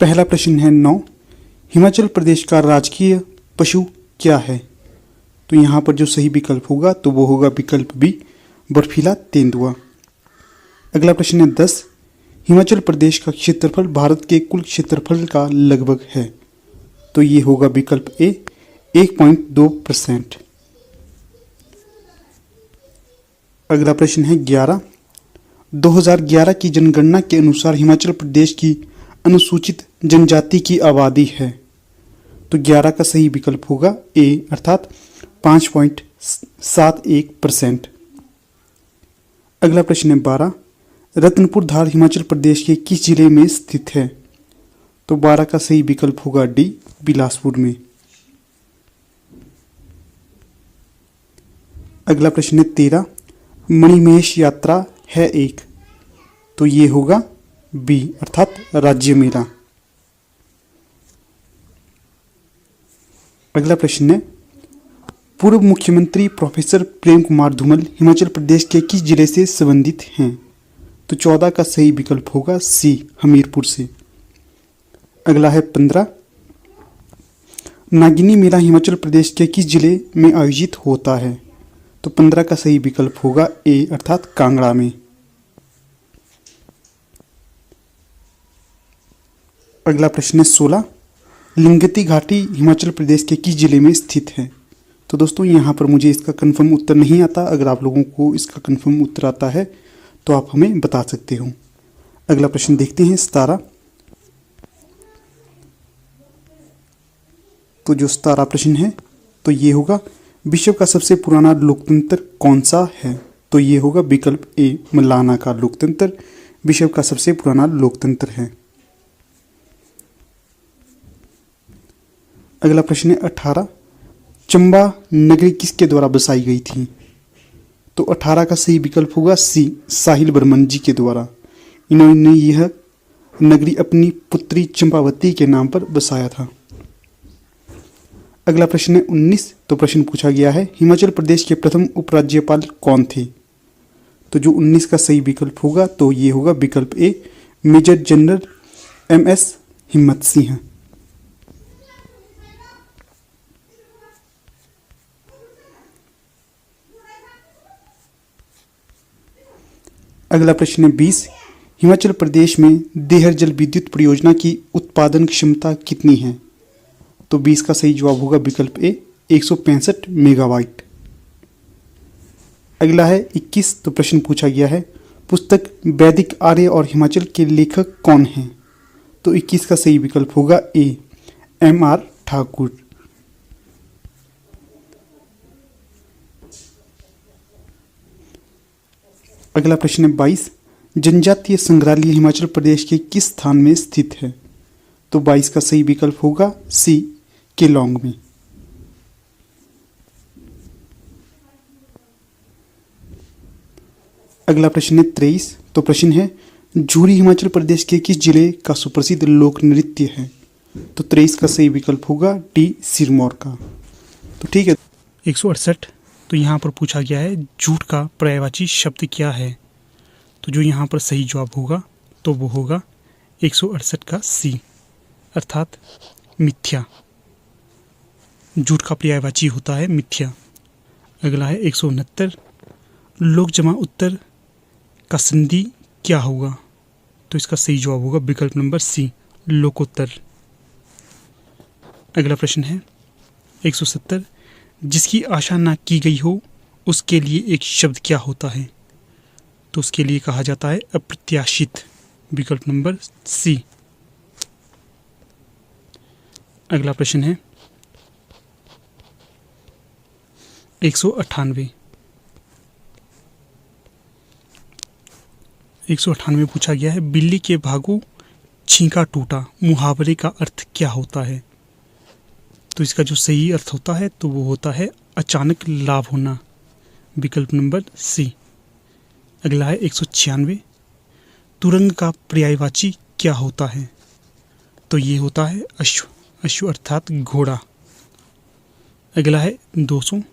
पहला प्रश्न है 9। हिमाचल प्रदेश का राजकीय पशु क्या है? तो यहाँ पर जो सही विकल्प होगा तो वो होगा विकल्प बी, बर्फीला तेंदुआ। अगला प्रश्न है 10। हिमाचल प्रदेश का क्षेत्रफल भारत के कुल क्षेत्रफल का लगभग है। तो ये होगा विकल्प ए, 1.2%। अगला प्रश्न है 11। 2011 की जनगणना के अनुसार हिमाचल प्रदेश की अनुसूचित जनजाति की आबादी है। तो 11 का सही विकल्प होगा ए, अर्थात 5.71%। अगला प्रश्न है 12। रतनपुर धार हिमाचल प्रदेश के किस जिले में स्थित है? तो 12 का सही विकल्प होगा डी, बिलासपुर में। अगला प्रश्न है 13। मणिमहेश यात्रा है एक। तो ये होगा बी, अर्थात राज्य मेला। अगला प्रश्न है पूर्व मुख्यमंत्री प्रोफेसर प्रेम कुमार धूमल हिमाचल प्रदेश के किस जिले से संबंधित हैं? तो 14 का सही विकल्प होगा सी, हमीरपुर से। अगला है 15। नागिनी मेला हिमाचल प्रदेश के किस जिले में आयोजित होता है? तो 15 का सही विकल्प होगा ए, अर्थात कांगड़ा में। अगला प्रश्न है 16। लिंगती घाटी हिमाचल प्रदेश के किस जिले में स्थित है? तो दोस्तों यहाँ पर मुझे इसका कंफर्म उत्तर नहीं आता। अगर आप लोगों को इसका कंफर्म उत्तर आता है तो आप हमें बता सकते हो। अगला प्रश्न देखते हैं 17। तो जो 17 प्रश्न है तो ये होगा विश्व का सबसे पुराना लोकतंत्र कौन सा है? तो ये होगा विकल्प ए, मलाना का लोकतंत्र विश्व का सबसे पुराना लोकतंत्र है। अगला प्रश्न है 18। चंबा नगरी किसके द्वारा बसाई गई थी? तो 18 का सही विकल्प होगा सी, साहिल बर्मन जी के द्वारा। इन्होंने यह नगरी अपनी पुत्री चंपावती के नाम पर बसाया था। अगला प्रश्न है 19। तो प्रश्न पूछा गया है हिमाचल प्रदेश के प्रथम उपराज्यपाल कौन थे? तो जो 19 का सही विकल्प होगा तो ये होगा विकल्प ए, मेजर जनरल MS हिम्मत सिंह। अगला प्रश्न है 20। हिमाचल प्रदेश में देहर जल विद्युत परियोजना की उत्पादन क्षमता कितनी है? तो 20 का सही जवाब होगा विकल्प ए, 165 मेगावाट। अगला है 21। तो प्रश्न पूछा गया है पुस्तक वैदिक आर्य और हिमाचल के लेखक कौन हैं? तो 21 का सही विकल्प होगा ए, MR ठाकुर। अगला प्रश्न है 22। जनजातीय संग्रहालय हिमाचल प्रदेश के किस स्थान में स्थित है? तो 22 का सही विकल्प होगा सी, केलोंग में। अगला प्रश्न है 23। तो प्रश्न है झूरी हिमाचल प्रदेश के किस जिले का सुप्रसिद्ध लोक नृत्य है? तो 23 का सही विकल्प होगा डी, सिरमौर का। तो ठीक है 168। तो यहाँ पर पूछा गया है झूठ का पर्यायवाची शब्द क्या है? तो जो यहाँ पर सही जवाब होगा तो वो होगा 168 का सी, अर्थात मिथ्या। झूठ का पर्यायवाची होता है मिथ्या। अगला है 169। लोक जमा उत्तर का संधि क्या होगा? तो इसका सही जवाब होगा विकल्प नंबर सी, लोकोत्तर। अगला प्रश्न है 170। जिसकी आशा ना की गई हो उसके लिए एक शब्द क्या होता है? तो उसके लिए कहा जाता है अप्रत्याशित, विकल्प नंबर सी। अगला प्रश्न है 198। 198 पूछा गया है बिल्ली के भागो छींका टूटा मुहावरे का अर्थ क्या होता है? तो इसका जो सही अर्थ होता है तो वो होता है अचानक लाभ होना, विकल्प नंबर सी। अगला है 196। तुरंग का पर्यायवाची क्या होता है? तो ये होता है अश्व, अश्व अर्थात घोड़ा। अगला है 200।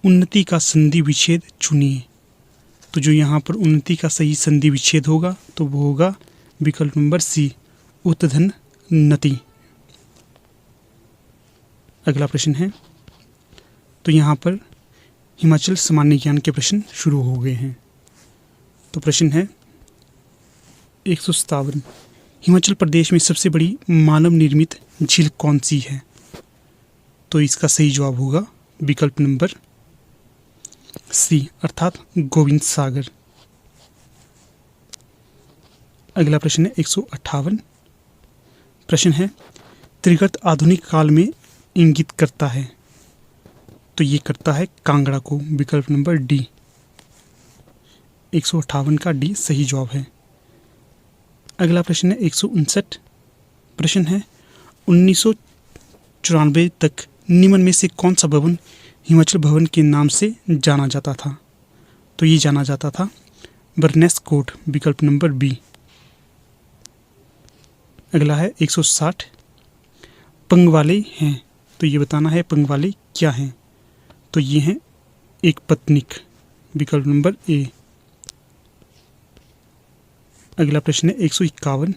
उन्नति का संधि विच्छेद चुनिए। तो जो यहाँ पर उन्नति का सही संधि विच्छेद होगा तो वो होगा विकल्प नंबर सी, उत्तधन नदी। अगला प्रश्न है, तो यहाँ पर हिमाचल सामान्य ज्ञान के प्रश्न शुरू हो गए हैं। तो प्रश्न है 157, हिमाचल प्रदेश में सबसे बड़ी मानव निर्मित झील कौन सी है? तो इसका सही जवाब होगा विकल्प नंबर सी अर्थात गोविंद सागर। अगला प्रश्न है 158, प्रश्न है त्रिगर्त आधुनिक काल में इंगित करता है? तो ये करता है कांगड़ा को, विकल्प नंबर डी। 158 का डी सही जवाब है। अगला प्रश्न है 159, प्रश्न है 1994 तक निम्न में से कौन सा भवन हिमाचल भवन के नाम से जाना जाता था? तो ये जाना जाता था बर्नेस कोट, विकल्प नंबर बी। अगला है 160, पंगवाले हैं, तो ये बताना है पंगवाले क्या हैं? तो ये हैं एक पत्नीक, विकल्प नंबर ए। अगला प्रश्न है 151,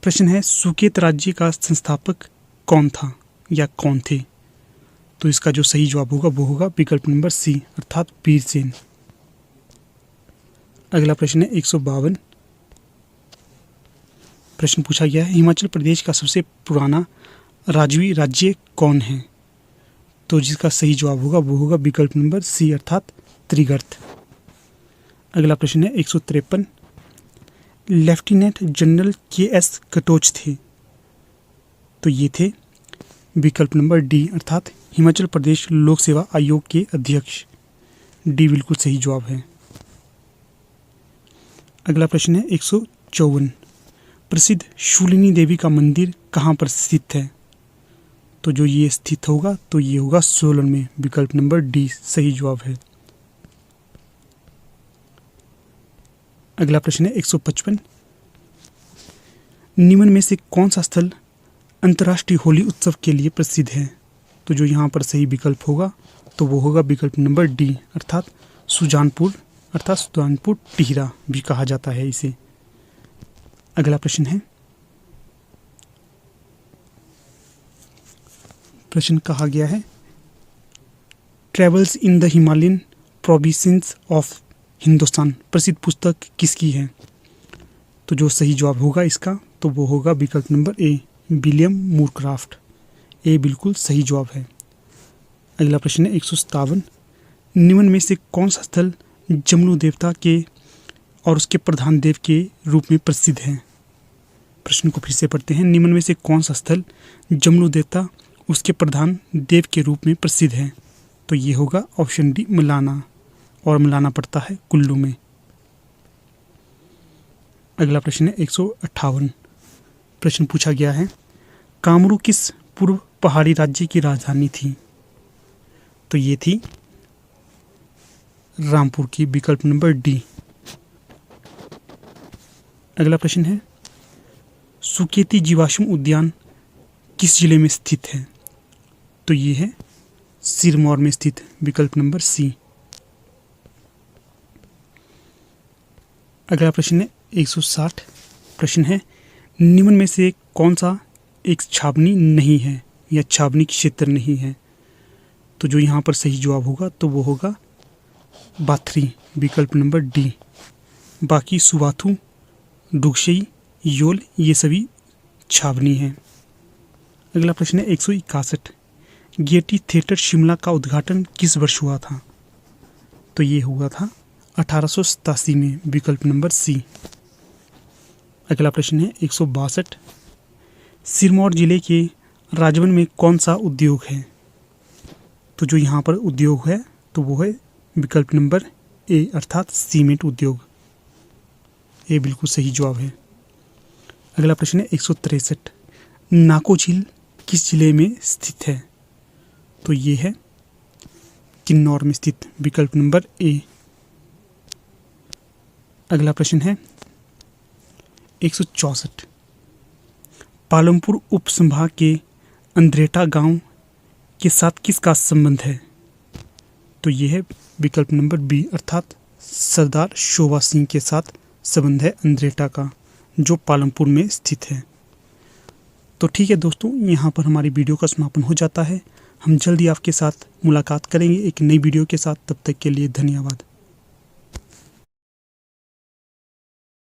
प्रश्न है सुकेत राज्य का संस्थापक कौन था या कौन थे? तो इसका जो सही जवाब होगा वो होगा विकल्प नंबर सी अर्थात वीरसेन। अगला प्रश्न है 152, प्रश्न पूछा गया है हिमाचल प्रदेश का सबसे पुराना राजवी राज्य कौन है? तो जिसका सही जवाब होगा वो होगा विकल्प नंबर सी अर्थात त्रिगर्त। अगला प्रश्न है 153, लेफ्टिनेंट जनरल के.एस. कटोच थे? तो ये थे विकल्प नंबर डी अर्थात हिमाचल प्रदेश लोक सेवा आयोग के अध्यक्ष। डी बिल्कुल सही जवाब है। अगला प्रश्न है 154, प्रसिद्ध शूलिनी देवी का मंदिर कहाँ पर स्थित है? तो जो ये स्थित होगा तो ये होगा सोलन में, विकल्प नंबर डी सही जवाब है। अगला प्रश्न है 155, निम्न में से कौन सा स्थल अंतर्राष्ट्रीय होली उत्सव के लिए प्रसिद्ध है? तो जो यहाँ पर सही विकल्प होगा तो वो होगा विकल्प नंबर डी अर्थात सुजानपुर टिहरा भी कहा जाता है इसे। अगला प्रश्न है, प्रश्न कहा गया है travels in the Himalayan provinces of Hindustan प्रसिद्ध पुस्तक किसकी है? तो जो सही जवाब होगा इसका तो वो होगा विकल्प नंबर ए विलियम मूरक्राफ्ट। ए बिल्कुल सही जवाब है। अगला प्रश्न है 157, निम्न में से कौन सा स्थल जमनू देवता के और उसके प्रधान देव के रूप में प्रसिद्ध है? प्रश्न को फिर से पढ़ते हैं, निम्न में से कौन सा स्थल जमनू देवता उसके प्रधान देव के रूप में प्रसिद्ध है? तो ये होगा ऑप्शन डी मलाना, और मलाना पड़ता है कुल्लू में। अगला प्रश्न है 158, प्रश्न पूछा गया है कामरू किस पूर्व पहाड़ी राज्य की राजधानी थी? तो ये थी रामपुर की, विकल्प नंबर डी। अगला प्रश्न है सुकेती जीवाश्म उद्यान किस जिले में स्थित है? तो ये है सिरमौर में स्थित, विकल्प नंबर सी। अगला प्रश्न है 160, प्रश्न है निम्न में से कौन सा एक छावनी नहीं है या छावनी क्षेत्र नहीं है? तो जो यहाँ पर सही जवाब होगा तो वो होगा बाथरी, विकल्प नंबर डी। बाकी सुबाथू, डुगशई, योल ये सभी छावनी हैं। अगला प्रश्न है 161, गेयटी थिएटर शिमला का उद्घाटन किस वर्ष हुआ था? तो ये हुआ था 1887 में, विकल्प नंबर सी। अगला प्रश्न है 162, सिरमौर जिले के राजवन में कौन सा उद्योग है? तो जो यहाँ पर उद्योग है तो वो है विकल्प नंबर ए अर्थात सीमेंट उद्योग। ये बिल्कुल सही जवाब है। अगला प्रश्न है 163, नाको झील किस जिले में स्थित है? तो ये है किन्नौर में स्थित, विकल्प नंबर ए। अगला प्रश्न है 164, पालमपुर उपसंभाग के अंद्रेटा गांव के साथ किसका संबंध है? तो ये है विकल्प नंबर बी अर्थात सरदार शोभा सिंह के साथ संबंध है अंद्रेटा का, जो पालमपुर में स्थित है। तो ठीक है दोस्तों, यहाँ पर हमारी वीडियो का समापन हो जाता है। हम जल्दी आपके साथ मुलाकात करेंगे एक नई वीडियो के साथ। तब तक के लिए धन्यवाद।